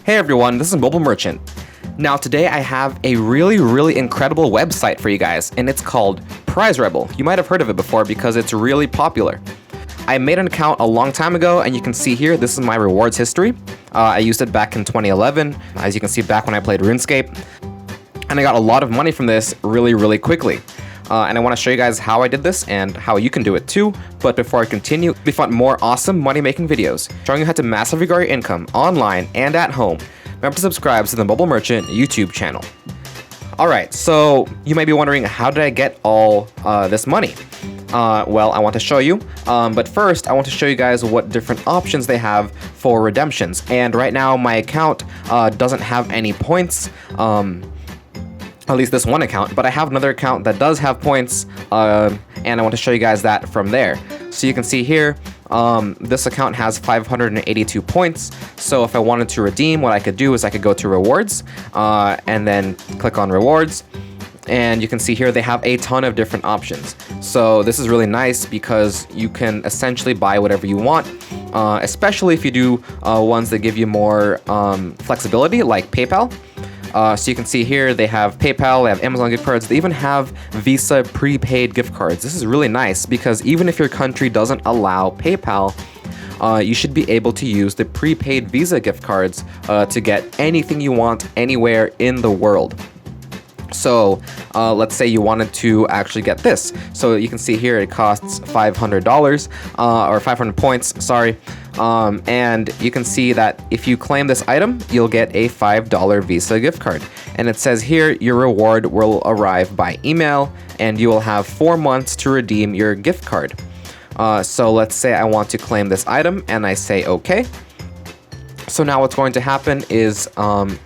Hey everyone, this is Mobile Merchant. Now today I have a really incredible website for you guys, and it's called PrizeRebel. You might have heard of it before because it's really popular. I made an account a long time ago, and you can see here, this is my rewards history. I used it back in 2011, as you can see back when I played RuneScape. And I got a lot of money from this really quickly. And I want to show you guys how I did this and how you can do it too. But before I continue, if you want more awesome money-making videos showing you how to massively grow your income online and at home, remember to subscribe to the Mobile Merchant YouTube channel. Alright, so you may be wondering, how did I get all this money? Well, I want to show you, but first I want to show you guys what different options they have for redemptions. And right now my account doesn't have any points. At least this one account, but I have another account that does have points, and I want to show you guys that from there. So you can see here, this account has 582 points, so if I wanted to redeem, what I could do is I could go to rewards, and then click on rewards, and you can see here they have a ton of different options. So this is really nice because you can essentially buy whatever you want, especially if you do ones that give you more flexibility, like PayPal. So you can see here they have PayPal, they have Amazon gift cards, they even have Visa prepaid gift cards. This is really nice because even if your country doesn't allow PayPal, you should be able to use the prepaid Visa gift cards to get anything you want anywhere in the world. So let's say you wanted to actually get this. So you can see here it costs $500 or 500 points, sorry. And you can see that if you claim this item, you'll get a $5 Visa gift card. And it says here your reward will arrive by email and you will have 4 months to redeem your gift card. So let's say I want to claim this item and I say okay. So now what's going to happen is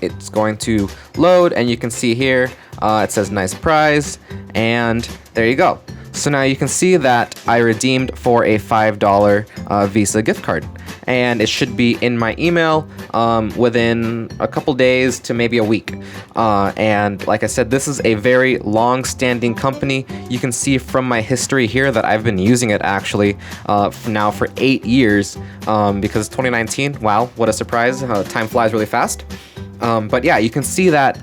it's going to load, and you can see here it says nice prize, and there you go. So now you can see that I redeemed for a $5 Visa gift card, and it should be in my email within a couple days to maybe a week. And like I said, this is a very long-standing company. You can see from my history here that I've been using it actually now for 8 years because it's 2019. Wow, what a surprise. Time flies really fast. But yeah, you can see that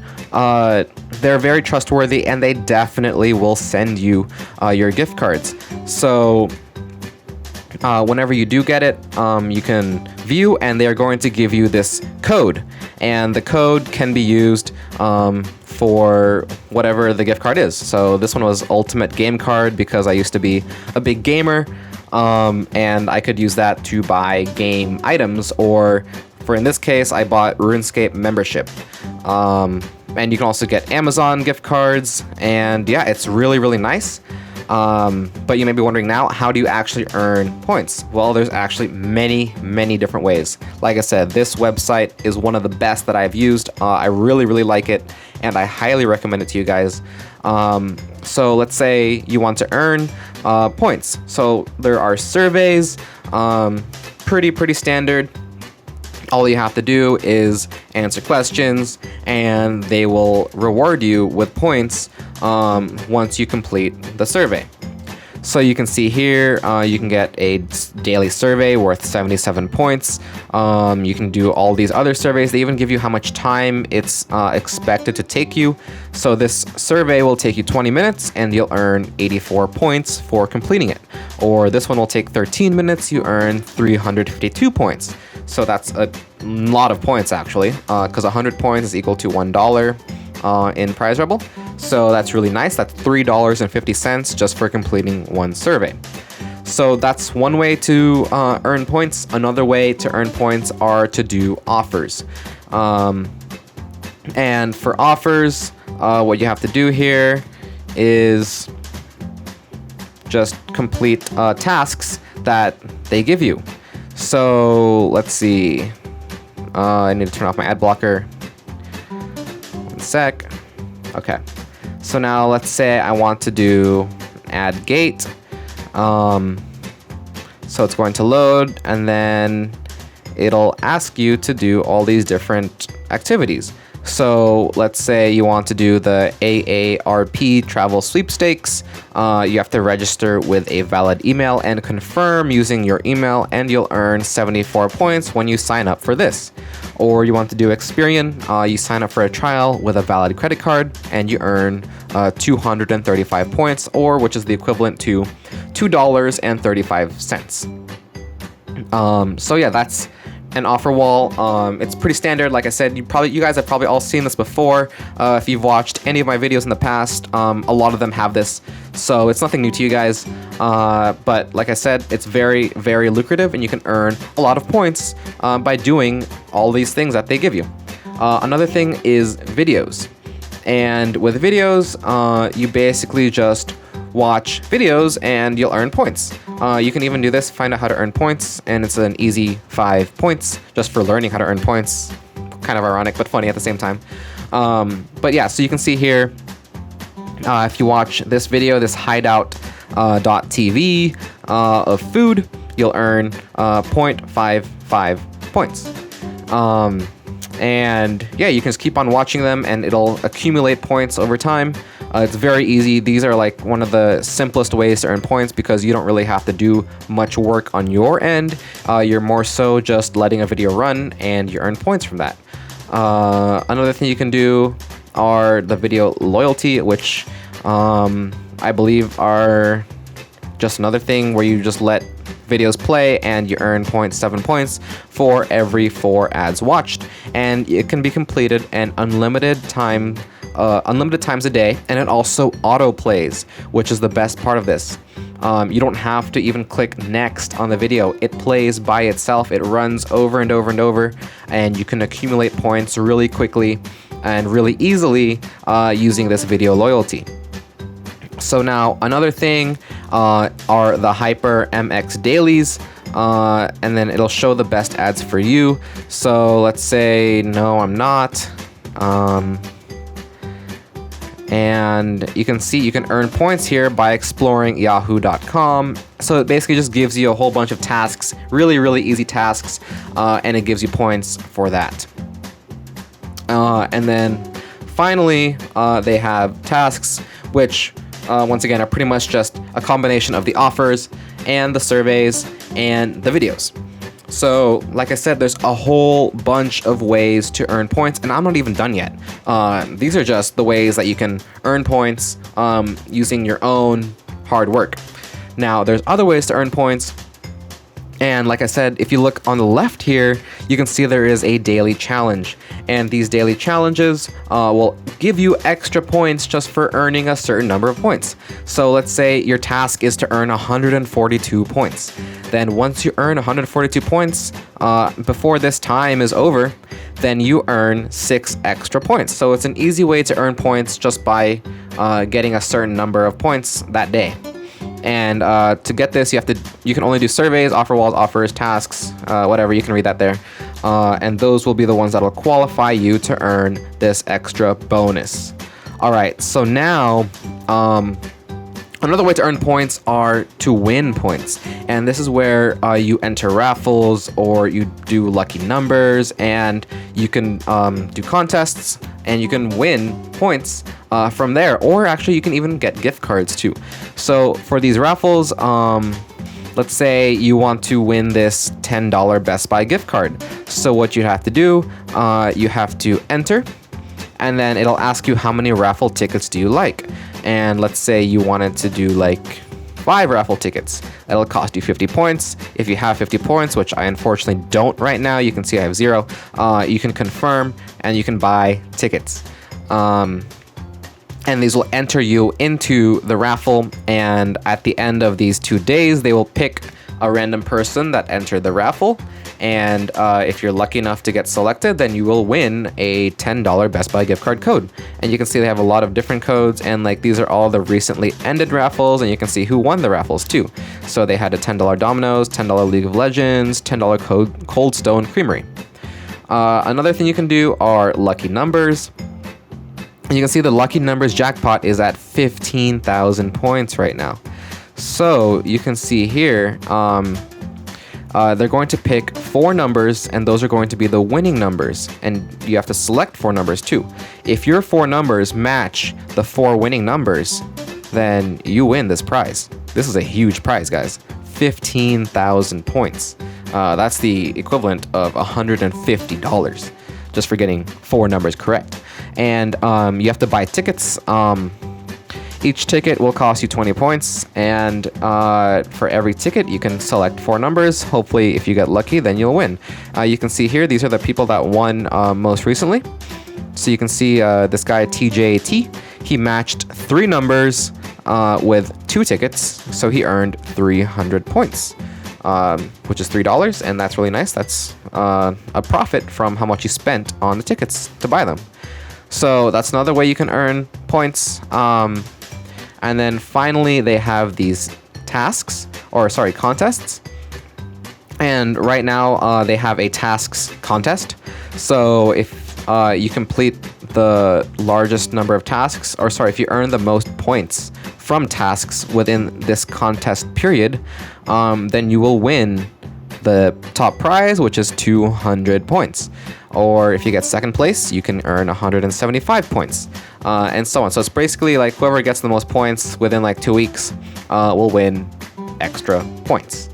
they're very trustworthy, and they definitely will send you your gift cards. So whenever you do get it, you can view, and they're going to give you this code, and the code can be used for whatever the gift card is. So this one was Ultimate Game Card because I used to be a big gamer, and I could use that to buy game items, or for in this case, I bought RuneScape membership. And you can also get Amazon gift cards, and yeah, it's really nice. But you may be wondering now, how do you actually earn points? Well, there's actually many different ways. Like I said, this website is one of the best that I've used. I really like it, and I highly recommend it to you guys. So let's say you want to earn points. So there are surveys, pretty standard. All you have to do is answer questions, and they will reward you with points once you complete the survey. So you can see here, you can get a daily survey worth 77 points. You can do all these other surveys. They even give you how much time it's expected to take you. So this survey will take you 20 minutes, and you'll earn 84 points for completing it. Or this one will take 13 minutes, you earn 352 points. So that's a lot of points actually, because 100 points is equal to $1 in PrizeRebel. So that's really nice. That's $3.50 just for completing one survey. So that's one way to earn points. Another way to earn points are to do offers. And for offers, what you have to do here is just complete tasks that they give you. So let's see. I need to turn off my ad blocker. One sec. Okay. So now let's say I want to do add gate. So it's going to load, and then it'll ask you to do all these different activities. So let's say you want to do the AARP travel sweepstakes. You have to register with a valid email and confirm using your email, and you'll earn 74 points when you sign up for this. or you want to do Experian, you sign up for a trial with a valid credit card and you earn 235 points, or which is the equivalent to $2.35. So yeah, that's an offer wall. It's pretty standard. Like I said, you guys have probably all seen this before. If you've watched any of my videos in the past, a lot of them have this, so it's nothing new to you guys. But like I said, it's very, very lucrative, and you can earn a lot of points by doing all these things that they give you. Another thing is videos, and with videos, you basically just watch videos and you'll earn points. You can even do this, find out how to earn points, and it's an easy 5 points just for learning how to earn points. Kind of ironic, but funny at the same time. But yeah, so you can see here, if you watch this video, this hideout.tv of food, you'll earn 0.55 points. And yeah, you can just keep on watching them and it'll accumulate points over time. It's very easy. These are like one of the simplest ways to earn points because you don't really have to do much work on your end. You're more so just letting a video run and you earn points from that. Another thing you can do are the video loyalty, which I believe are just another thing where you just let videos play and you earn 0.7 points for every 4 ads watched, and it can be completed an unlimited times a day, and it also auto plays, which is the best part of this. You don't have to even click next on the video. It plays by itself. It runs over and over and over, and you can accumulate points really quickly and really easily using this video loyalty. So now another thing are the HYPRMX dailies, and then it'll show the best ads for you. So let's say, no, I'm not. And you can see you can earn points here by exploring yahoo.com. So it basically just gives you a whole bunch of tasks, really, really easy tasks, and it gives you points for that. And then finally, they have tasks, which once again are pretty much just a combination of the offers and the surveys and the videos. So like I said, there's a whole bunch of ways to earn points, and I'm not even done yet. These are just the ways that you can earn points using your own hard work. Now there's other ways to earn points, and like I said, if you look on the left here, you can see there is a daily challenge, and these daily challenges will give you extra points just for earning a certain number of points. So let's say your task is to earn 142 points. Then once you earn 142 points before this time is over, then you earn 6 extra points. So it's an easy way to earn points just by getting a certain number of points that day. And to get this, you can only do surveys, offer walls, offers, tasks, whatever. You can read that there. And those will be the ones that will qualify you to earn this extra bonus. All right, so now another way to earn points are to win points. And this is where you enter raffles or you do lucky numbers, and you can do contests and you can win points from there. Or actually you can even get gift cards too. So for these raffles, let's say you want to win this $10 Best Buy gift card. So what you have to do, you have to enter, and then it'll ask you how many raffle tickets do you like. And let's say you wanted to do like 5 raffle tickets. It'll cost you 50 points. If you have 50 points, which I unfortunately don't right now, you can see I have 0, you can confirm and you can buy tickets. And these will enter you into the raffle, and at the end of these 2 days, they will pick a random person that entered the raffle, and if you're lucky enough to get selected, then you will win a $10 Best Buy gift card code. And you can see they have a lot of different codes, and like these are all the recently ended raffles, and you can see who won the raffles too. So they had a $10 Domino's, $10 League of Legends, $10 Cold Stone Creamery. Another thing you can do are lucky numbers. And you can see the lucky numbers jackpot is at 15,000 points right now. So you can see here, they're going to pick 4 numbers, and those are going to be the winning numbers. And you have to select 4 numbers too. If your 4 numbers match the 4 winning numbers, then you win this prize. This is a huge prize, guys. 15,000 points. That's the equivalent of $150. just for getting 4 numbers correct. And you have to buy tickets. Each ticket will cost you 20 points, and for every ticket you can select 4 numbers. Hopefully if you get lucky, then you'll win. You can see here, these are the people that won most recently. So you can see this guy TJT, he matched 3 numbers with 2 tickets, so he earned 300 points, which is $3, and that's really nice. That's a profit from how much you spent on the tickets to buy them. So that's another way you can earn points. And then finally, they have these tasks, or sorry, contests. And right now, they have a tasks contest. So if you complete the largest number of tasks, or sorry, if you earn the most points from tasks within this contest period, then you will win the top prize, which is 200 points. Or if you get second place, you can earn 175 points, and so on. So it's basically like whoever gets the most points within like 2 weeks will win extra points.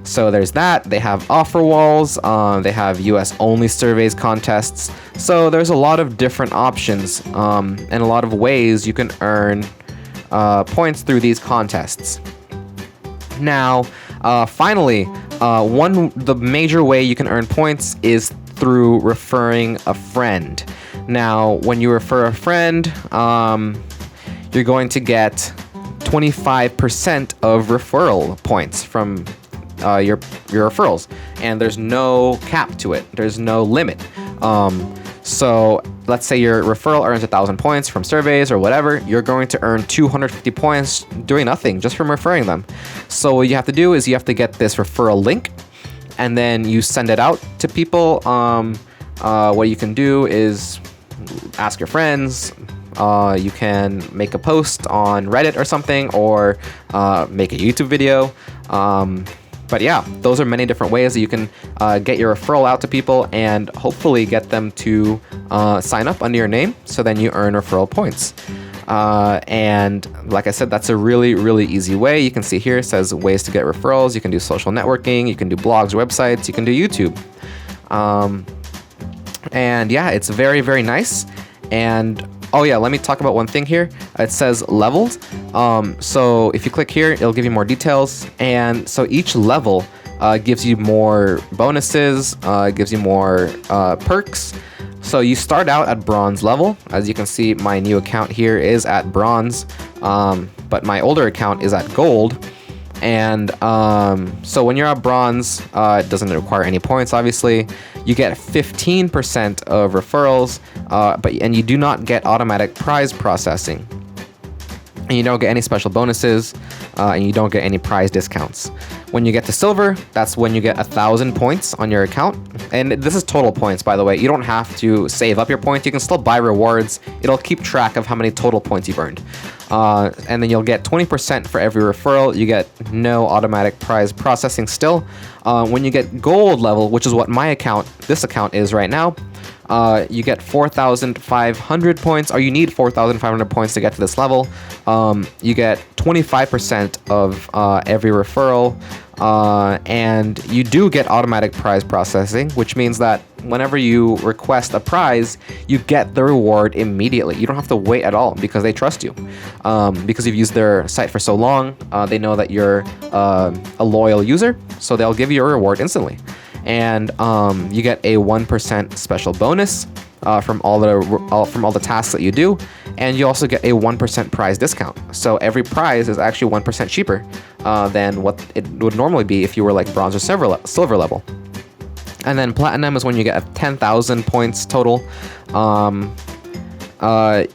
So there's that. They have offer walls. They have US only surveys contests. So there's a lot of different options and a lot of ways you can earn points through these contests. Now, finally, the major way you can earn points is through referring a friend. Now, when you refer a friend, you're going to get 25% of referral points from your referrals, and there's no cap to it. There's no limit. So let's say your referral earns 1,000 points from surveys or whatever, you're going to earn 250 points doing nothing, just from referring them. So what you have to do is you have to get this referral link, and then you send it out to people. What you can do is ask your friends. You can make a post on Reddit or something, or make a YouTube video. But yeah, those are many different ways that you can get your referral out to people and hopefully get them to sign up under your name, so then you earn referral points. And like I said, that's a really, really easy way. You can see here, it says ways to get referrals. You can do social networking, you can do blogs, websites, you can do YouTube. And yeah, it's very, very nice. And oh yeah, let me talk about one thing here. It says levels. So if you click here, it'll give you more details. And so each level gives you more bonuses, gives you more perks. So you start out at bronze level. As you can see, my new account here is at bronze, but my older account is at gold. And so when you're at bronze, it doesn't require any points, obviously. You get 15% of referrals, and you do not get automatic prize processing. And you don't get any special bonuses, and you don't get any prize discounts. When you get to silver, that's when you get 1,000 points on your account. And this is total points, by the way. You don't have to save up your points. You can still buy rewards. It'll keep track of how many total points you've earned. And then you'll get 20% for every referral. You get no automatic prize processing still. When you get gold level, which is what this account is right now, you get 4,500 points, or you need 4,500 points to get to this level. You get 25% of every referral, and you do get automatic prize processing, which means that whenever you request a prize, you get the reward immediately. You don't have to wait at all, because they trust you. Because you've used their site for so long, they know that you're a loyal user, so they'll give you a reward instantly. And you get a 1% special bonus from all the tasks that you do, and you also get a 1% prize discount. So every prize is actually 1% cheaper than what it would normally be if you were like bronze or silver level. And then platinum is when you get 10,000 points total.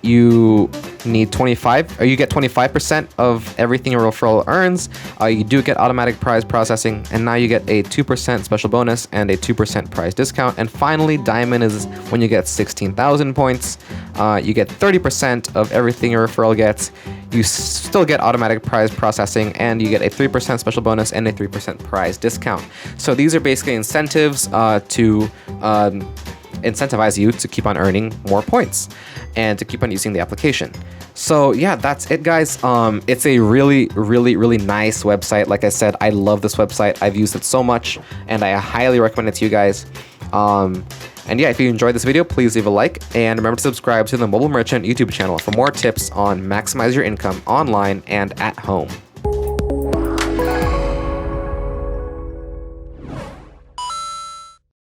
You need 25, or you get 25% of everything your referral earns. You do get automatic prize processing, and now you get a 2% special bonus and a 2% prize discount. And finally, diamond is when you get 16,000 points. You get 30% of everything your referral gets. You still get automatic prize processing, and you get a 3% special bonus and a 3% prize discount. So these are basically incentives to incentivize you to keep on earning more points and to keep on using the application. So yeah, that's it, guys. It's a really, really, really nice website. Like I said, I love this website. I've used it so much, and I highly recommend it to you guys. And yeah, if you enjoyed this video, please leave a like, and remember to subscribe to the Mobile Merchant YouTube channel for more tips on maximize your income online and at home.